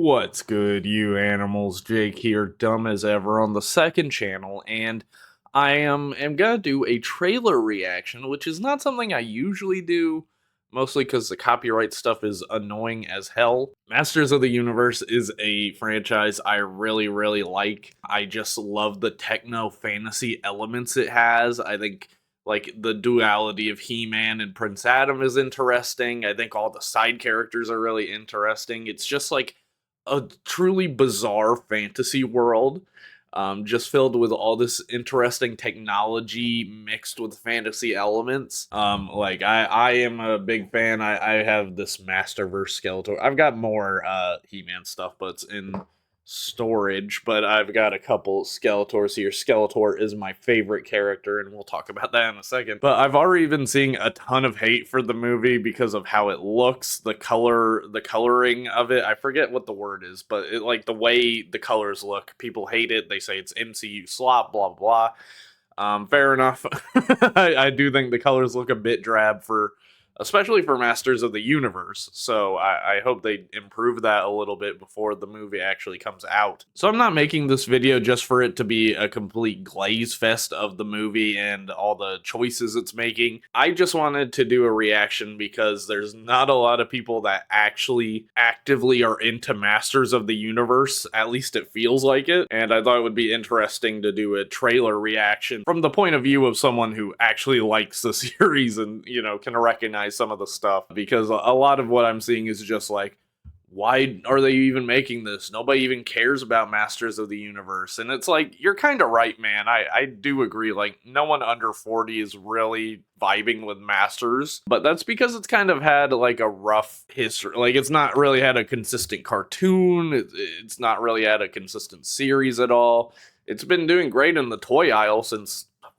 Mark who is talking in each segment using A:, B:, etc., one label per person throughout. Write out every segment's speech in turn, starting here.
A: What's good, you animals? Jake here, dumb as ever, on the second channel, and I am gonna do a trailer reaction, which is not something I usually do, mostly because the copyright stuff is annoying as hell. Masters of the Universe is a franchise I really like. I just love the techno fantasy elements it has. I think like the duality of He-Man and Prince Adam is interesting. I think all the side characters are really interesting. It's just like a truly bizarre fantasy world, just filled with all this interesting technology mixed with fantasy elements. Like I am a big fan. I have this Masterverse Skeletor. I've got more He-Man stuff, but it's in storage. But I've got a couple Skeletors here. Skeletor is my favorite character, and we'll talk about that in a second. But I've already been seeing a ton of hate for the movie because of how it looks, the coloring of it. I forget what the word is, but like the way the colors look, people hate it. They say it's MCU slop, blah blah. Fair enough. I do think the colors look a bit drab especially for Masters of the Universe. So I hope they improve that a little bit before the movie actually comes out. So I'm not making this video just for it to be a complete glaze fest of the movie and all the choices it's making. I just wanted to do a reaction because there's not a lot of people that actually actively are into Masters of the Universe. At least it feels like it. And I thought it would be interesting to do a trailer reaction from the point of view of someone who actually likes the series and, you know, can recognize some of the stuff, because a lot of what I'm seeing is just like, why are they even making this? Nobody even cares about Masters of the Universe. And it's like, you're kind of right, man. I do agree. Like, no one under 40 is really vibing with Masters, but that's because it's kind of had like a rough history. Like, it's not really had a consistent cartoon. It's not really had a consistent series at all. It's been doing great in the toy aisle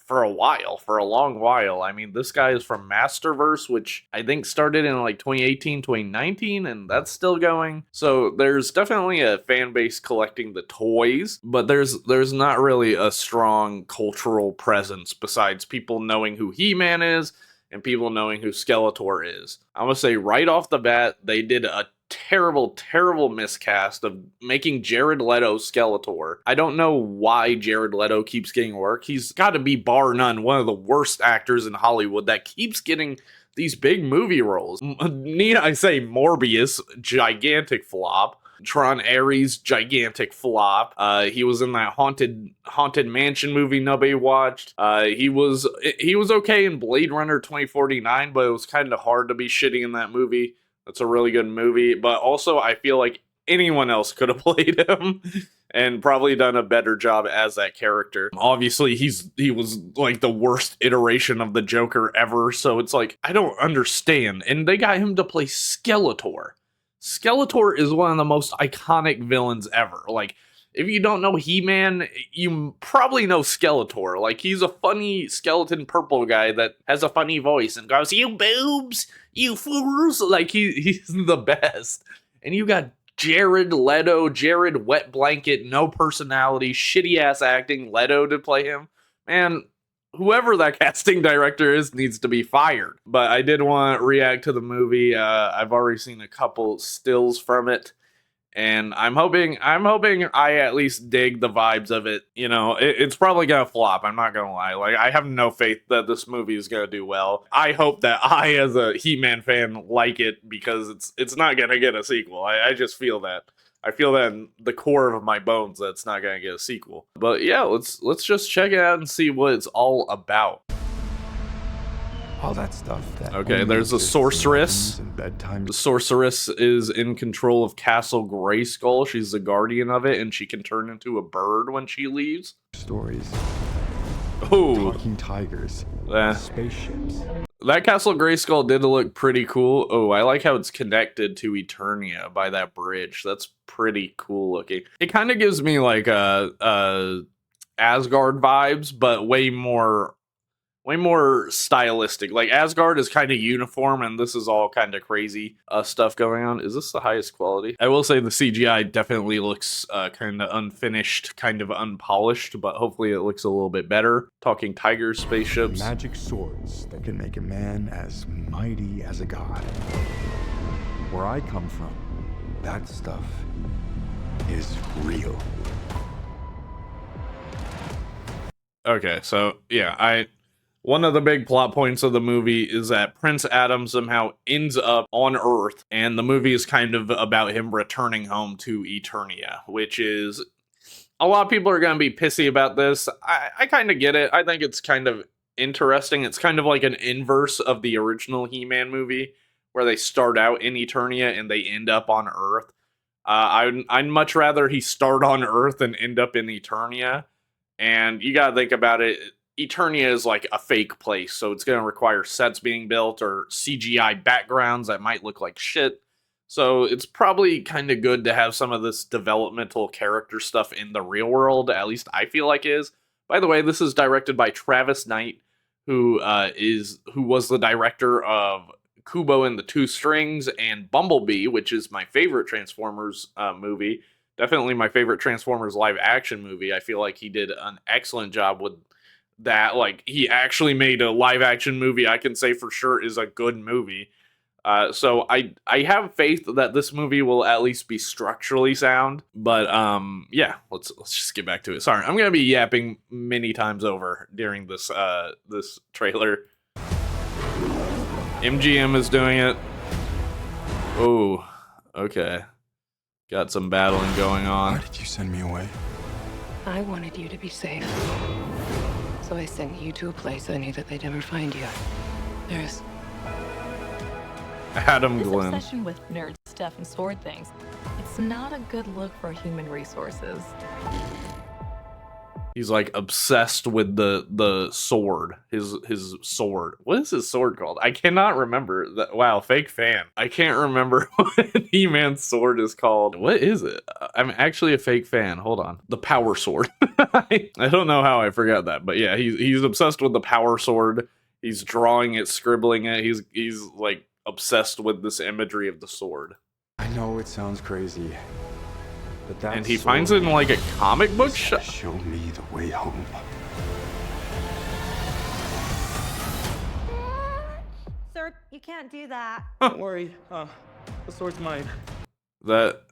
A: for a long while. I mean, this guy is from Masterverse, which I think started in like 2018, 2019, and that's still going. So there's definitely a fan base collecting the toys, but there's not really a strong cultural presence besides people knowing who He-Man is and people knowing who Skeletor is. I'm gonna say right off the bat, they did a terrible miscast of making Jared Leto Skeletor. I don't know why Jared Leto keeps getting work. He's got to be, bar none, one of the worst actors in Hollywood that keeps getting these big movie roles. Need I say Morbius, gigantic flop. Tron Ares, gigantic flop. He was in that haunted mansion movie nobody watched. He was okay in Blade Runner 2049, but it was kind of hard to be shitty in that movie. That's a really good movie, but also I feel like anyone else could have played him and probably done a better job as that character. Obviously, he was like the worst iteration of the Joker ever, so it's like, I don't understand. And they got him to play Skeletor. Skeletor is one of the most iconic villains ever. Like, if you don't know He-Man, you probably know Skeletor. Like, he's a funny skeleton purple guy that has a funny voice and goes, "You boobs, you fools." Like, he's the best. And you got Jared Leto, Jared Wet Blanket, no personality, shitty-ass acting, Leto to play him. Man, whoever that casting director is needs to be fired. But I did want to react to the movie. I've already seen a couple stills from it, and I'm hoping I at least dig the vibes of it. You know, it's probably gonna flop, I'm not gonna lie. Like, I have no faith that this movie is gonna do well. I hope that I, as a He-Man fan, like it, because it's not gonna get a sequel. I just feel that. I feel that in the core of my bones that it's not gonna get a sequel. But yeah, let's just check it out and see what it's all about.
B: All that stuff.
A: Okay, there's a sorceress. The sorceress is in control of Castle Grayskull. She's the guardian of it, and she can turn into a bird when she leaves.
B: Stories.
A: Oh,
B: Talking tigers. Spaceships.
A: That Castle Grayskull did look pretty cool. Oh, I like how it's connected to Eternia by that bridge. That's pretty cool looking. It kind of gives me like Asgard vibes, but way more stylistic. Like, Asgard is kind of uniform, and this is all kind of crazy stuff going on. Is this the highest quality? I will say the CGI definitely looks kind of unfinished, kind of unpolished, but hopefully it looks a little bit better. Talking tigers, spaceships.
B: Magic swords that can make a man as mighty as a god. Where I come from, that stuff is real.
A: Okay, so yeah, one of the big plot points of the movie is that Prince Adam somehow ends up on Earth, and the movie is kind of about him returning home to Eternia, which is a lot of people are going to be pissy about this. I kind of get it. I think it's kind of interesting. It's kind of like an inverse of the original He-Man movie, where they start out in Eternia and they end up on Earth. I'd much rather he start on Earth and end up in Eternia. And you gotta think about it. Eternia is like a fake place, so it's gonna require sets being built or CGI backgrounds that might look like shit. So it's probably kind of good to have some of this developmental character stuff in the real world. At least I feel like is. By the way, this is directed by Travis Knight, who was the director of Kubo and the Two Strings and Bumblebee, which is my favorite Transformers movie. Definitely my favorite Transformers live action movie. I feel like he did an excellent job with that. Like, he actually made a live action movie I can say for sure is a good movie. So I have faith that this movie will at least be structurally sound. But yeah, let's just get back to it. Sorry, I'm gonna be yapping many times over during this this trailer. MGM is doing it. Oh, okay. Got some battling going on.
B: Why did you send me away?
C: I wanted you to be safe. So I sent you to a place I knew that they'd never find you. There's
A: Adam
D: This
A: Glenn.
D: obsession with nerd stuff and sword things, it's not a good look for human resources.
A: He's like obsessed with the sword. His sword. What is his sword called? I cannot remember. That. Wow, fake fan. I can't remember what He-Man's sword is called. What is it? I'm actually a fake fan. Hold on. The power sword. I don't know how I forgot that, but yeah, he's obsessed with the power sword. He's drawing it, scribbling it. He's like obsessed with this imagery of the sword.
B: I know it sounds crazy, but that
A: And he finds it in like a comic book shop.
B: Show me the way home.
E: Sir, you can't do that.
F: Don't worry, the sword's mine.
A: That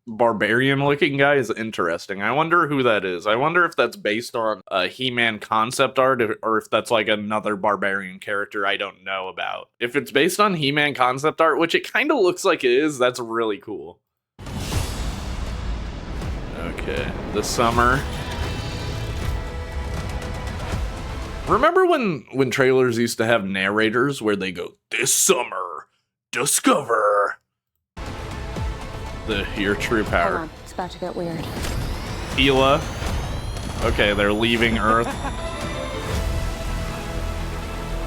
A: barbarian looking guy is interesting. I wonder who that is. I wonder if that's based on He-Man concept art or if that's like another barbarian character I don't know about. If it's based on He-Man concept art, which it kind of looks like it is, that's really cool. Okay, this summer. Remember when trailers used to have narrators where they go, "This summer, discover your true power."
E: It's about to get weird.
A: Teela. Okay, they're leaving Earth.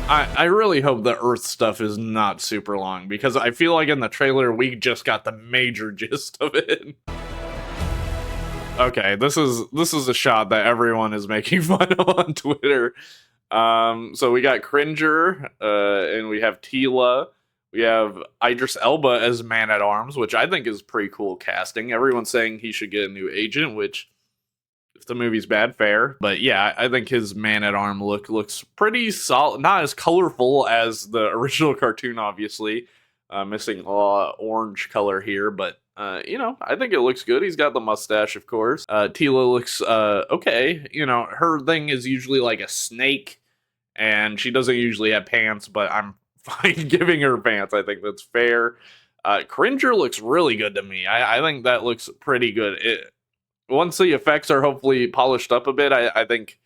A: I really hope the Earth stuff is not super long, because I feel like in the trailer we just got the major gist of it. Okay, this is a shot that everyone is making fun of on Twitter. So we got Cringer, and we have Teela. We have Idris Elba as Man-at-Arms, which I think is pretty cool casting. Everyone's saying he should get a new agent, which, if the movie's bad, fair. But yeah, I think his Man-at-Arm look looks pretty solid. Not as colorful as the original cartoon, obviously. Missing orange color here, but you know, I think it looks good. He's got the mustache, of course. Teela looks okay. You know, her thing is usually like a snake, and she doesn't usually have pants, but I'm fine giving her pants. I think that's fair. Cringer looks really good to me. I think that looks pretty good. Once the effects are hopefully polished up a bit, I think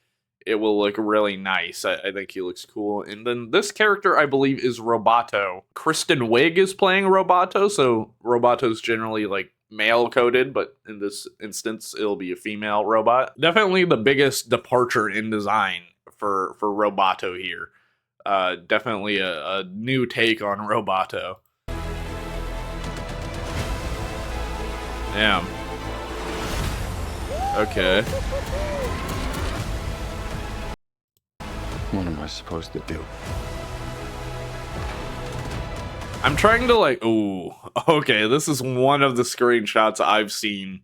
A: it will look really nice. I think he looks cool. And then this character, I believe, is Roboto. Kristen Wiig is playing Roboto, so Roboto's generally like male coded, but in this instance, it'll be a female robot. Definitely the biggest departure in design for Roboto here. Definitely a new take on Roboto. Damn. Okay.
B: What am I supposed to do?
A: I'm trying to like, ooh, okay, this is one of the screenshots I've seen.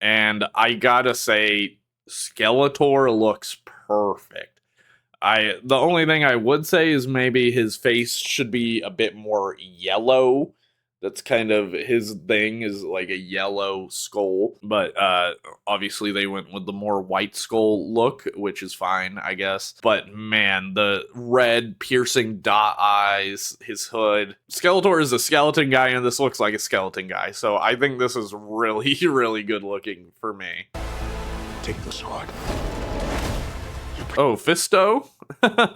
A: And I gotta say, Skeletor looks perfect. The only thing I would say is maybe his face should be a bit more yellow That's kind of his thing, is like a yellow skull. But obviously they went with the more white skull look, which is fine, I guess. But man, the red piercing dot eyes, his hood. Skeletor is a skeleton guy, and this looks like a skeleton guy. So I think this is really, really good looking for me.
B: Take the sword.
A: Oh, Fisto?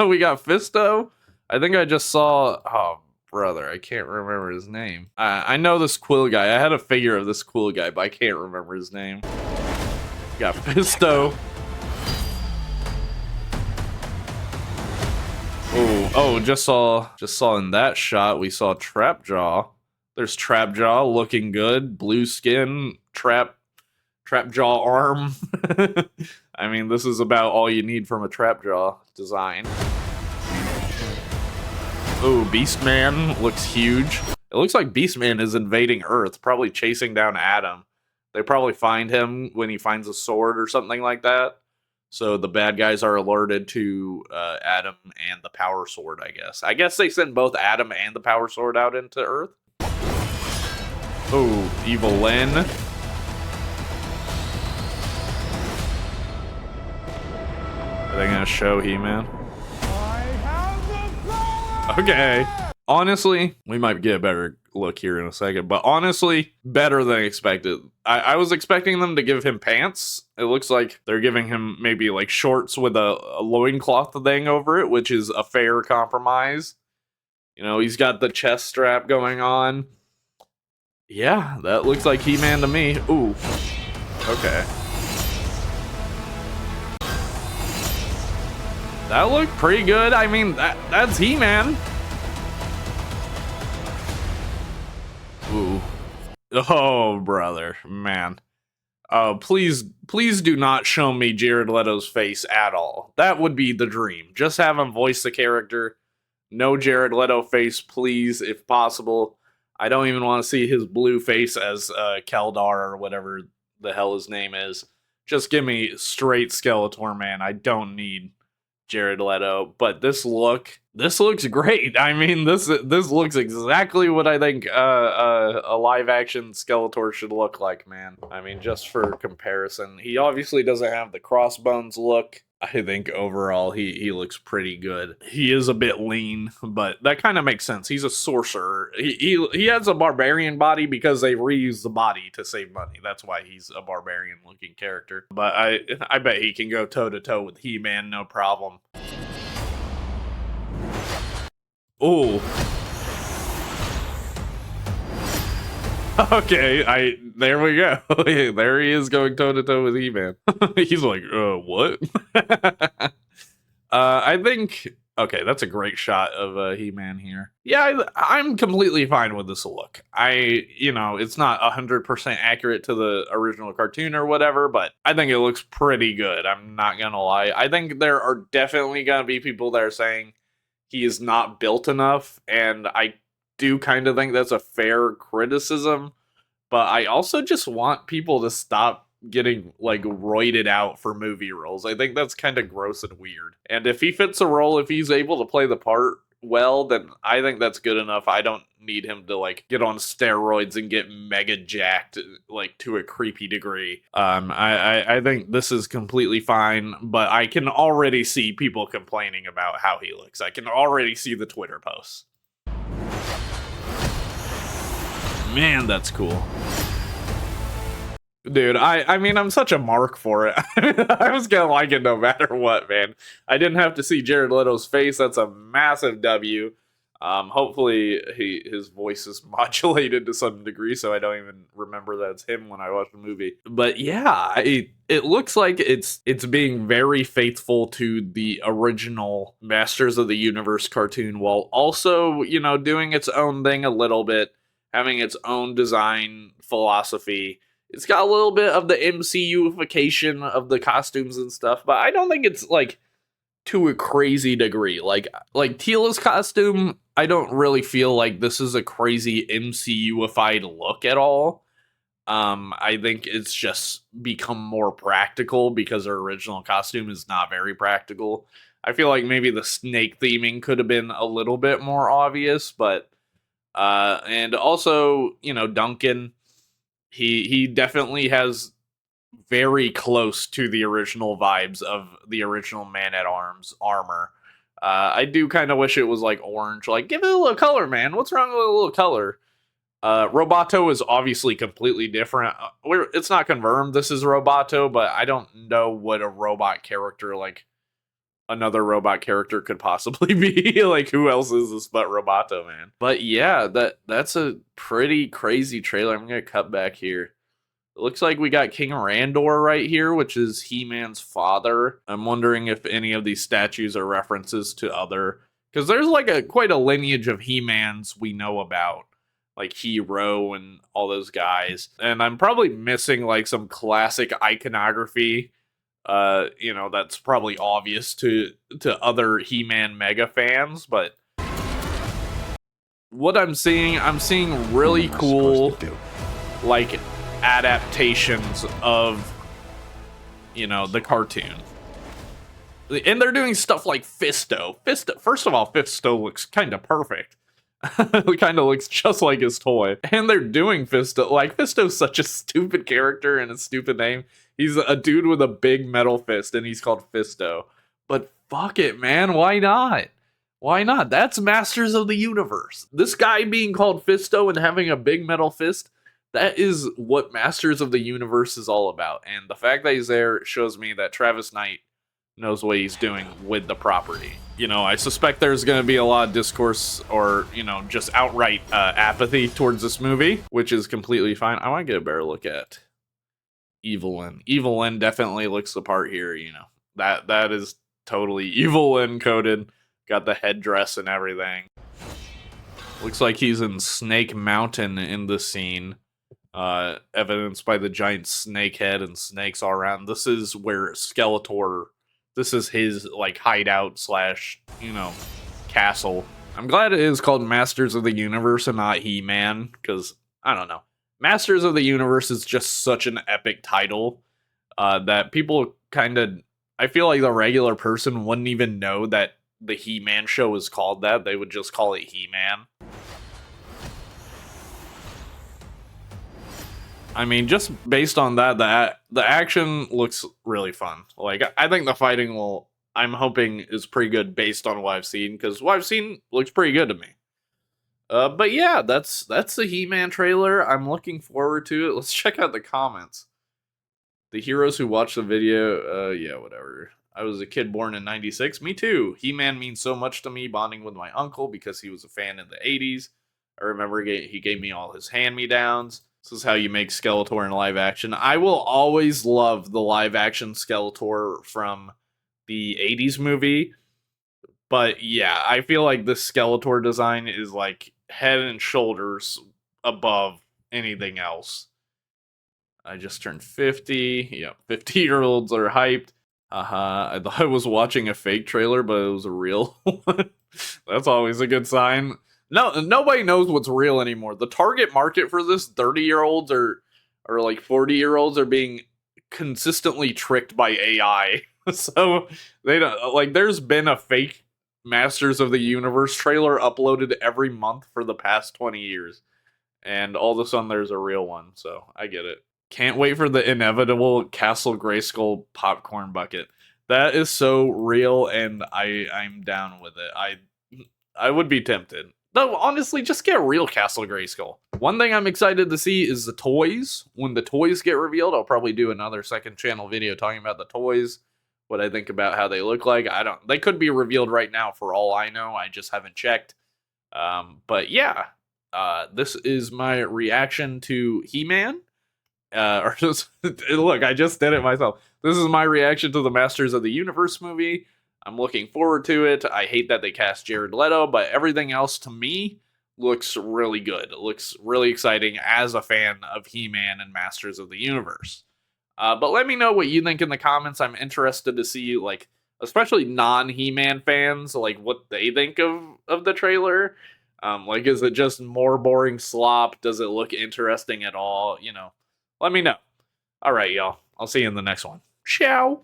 A: We got Fisto? I think I just saw... Oh, brother, I can't remember his name. I know this Quill guy. I had a figure of this Quill guy, but I can't remember his name. Got Fisto. Oh, just saw in that shot, we saw Trapjaw. There's Trapjaw looking good. Blue skin, Trapjaw arm. I mean, this is about all you need from a Trapjaw design. Oh, Beastman looks huge. It looks like Beastman is invading Earth, probably chasing down Adam. They probably find him when he finds a sword or something like that. So the bad guys are alerted to Adam and the Power Sword, I guess. I guess they send both Adam and the Power Sword out into Earth. Oh, Evil Lyn. Are they gonna show He-Man? Okay. Honestly, we might get a better look here in a second, but honestly, better than expected. I was expecting them to give him pants. It looks like they're giving him maybe like shorts with a loincloth thing over it, which is a fair compromise. You know, he's got the chest strap going on. Yeah, that looks like He-Man to me. Ooh. Okay. That looked pretty good. I mean, that's He-Man. Ooh. Oh, brother. Man. Oh, please do not show me Jared Leto's face at all. That would be the dream. Just have him voice the character. No Jared Leto face, please, if possible. I don't even want to see his blue face as Keldar or whatever the hell his name is. Just give me straight Skeletor, man. I don't need Jared Leto, but this looks great. I mean, this looks exactly what I think a live action Skeletor should look like, man. I mean, just for comparison, he obviously doesn't have the crossbones look. I think overall he looks pretty good. He is a bit lean, but that kind of makes sense. He's a sorcerer. He has a barbarian body because they reuse the body to save money. That's why he's a barbarian looking character. But I bet he can go toe to toe with He-Man, no problem. Oh. Okay, there we go. There he is going toe to toe with He-Man. He's like, what? I think, okay, that's a great shot of He-Man here. Yeah, I'm completely fine with this look. It's not 100% accurate to the original cartoon or whatever, but I think it looks pretty good. I'm not gonna lie. I think there are definitely gonna be people that are saying he is not built enough, and I do kind of think that's a fair criticism, but I also just want people to stop getting like roided out for movie roles. I think that's kind of gross and weird. And if he fits a role, if he's able to play the part well, then I think that's good enough. I don't need him to like get on steroids and get mega jacked like to a creepy degree. I think this is completely fine, but I can already see people complaining about how he looks. I can already see the Twitter posts. Man, that's cool. Dude, I mean, I'm such a mark for it. I was gonna like it no matter what, man. I didn't have to see Jared Leto's face. That's a massive W. Hopefully his voice is modulated to some degree, so I don't even remember that it's him when I watch the movie. But yeah, it looks like it's being very faithful to the original Masters of the Universe cartoon, while also, doing its own thing a little bit, having its own design philosophy. It's got a little bit of the MCU-ification of the costumes and stuff, but I don't think it's like to a crazy degree. Like Teela's costume, I don't really feel like this is a crazy MCU-ified look at all. I think it's just become more practical because her original costume is not very practical. I feel like maybe the snake theming could have been a little bit more obvious, but And also, you know, Duncan, he definitely has very close to the original vibes of the original Man-at-Arms armor. I do kind of wish it was like orange. Like, give it a little color, man. What's wrong with a little color? Roboto is obviously completely different. It's not confirmed this is Roboto, but I don't know what a robot character, like another robot character, could possibly be. Like, who else is this but Roboto, man? But yeah, that's a pretty crazy trailer. I'm gonna cut back here. It looks like we got King Randor right here, which is He-Man's father. I'm wondering if any of these statues are references to other, because there's like quite a lineage of He-Mans we know about, like Hero and all those guys. And I'm probably missing like some classic iconography. You know, that's probably obvious to other He-Man mega fans, but what I'm seeing really cool, like, adaptations of, you know, the cartoon. And they're doing stuff like Fisto. First of all, Fisto looks kind of perfect. It kind of looks just like his toy. And they're doing Fisto. Like, Fisto's such a stupid character and a stupid name. He's a dude with a big metal fist, and he's called Fisto. But fuck it, man. Why not? Why not? That's Masters of the Universe. This guy being called Fisto and having a big metal fist, that is what Masters of the Universe is all about. And the fact that he's there shows me that Travis Knight knows what he's doing with the property. You know, I suspect there's going to be a lot of discourse or, you know, just outright apathy towards this movie, which is completely fine. I want to get a better look at Evelyn. Evelyn definitely looks the part here, you know. That is totally Evelyn coded. Got the headdress and everything. Looks like he's in Snake Mountain in the scene. Evidenced by the giant snake head and snakes all around. This is where Skeletor, this is his like hideout slash, you know, castle. I'm glad it is called Masters of the Universe and not He-Man, because I don't know. Masters of the Universe is just such an epic title that people kind of, I feel like the regular person wouldn't even know that the He-Man show is called that. They would just call it He-Man. I mean, just based on that, the action looks really fun. Like, I think the fighting I'm hoping is pretty good based on what I've seen, because what I've seen looks pretty good to me. But yeah, that's the He-Man trailer. I'm looking forward to it. Let's check out the comments. The heroes who watched the video, yeah, whatever. I was a kid born in 96. Me too. He-Man means so much to me, bonding with my uncle because he was a fan in the 80s. I remember he gave me all his hand-me-downs. This is how you make Skeletor in live action. I will always love the live action Skeletor from the 80s movie. But yeah, I feel like the Skeletor design is like head and shoulders above anything else. I just turned 50. Yeah, 50-year-olds are hyped. I thought I was watching a fake trailer, but it was a real one. That's always a good sign. No, nobody knows what's real anymore. The target market for this, 30-year-olds or like 40-year-olds, are being consistently tricked by AI. So they don't, like, there's been a fake Masters of the Universe trailer uploaded every month for the past 20 years. And all of a sudden there's a real one, so I get it. Can't wait for the inevitable Castle Grayskull popcorn bucket. That is so real, and I'm down with it. I would be tempted. No, honestly, just get a real Castle Grayskull. One thing I'm excited to see is the toys. When the toys get revealed, I'll probably do another second channel video talking about the toys, what I think about how they look like. They could be revealed right now for all I know. I just haven't checked. But yeah, this is my reaction to He-Man. Look, I just did it myself. This is my reaction to the Masters of the Universe movie. I'm looking forward to it. I hate that they cast Jared Leto, but everything else to me looks really good. It looks really exciting as a fan of He-Man and Masters of the Universe. But let me know what you think in the comments. I'm interested to see, like, especially non-He-Man fans, like, what they think of the trailer. Like, is it just more boring slop? Does it look interesting at all? You know, let me know. All right, y'all. I'll see you in the next one. Ciao.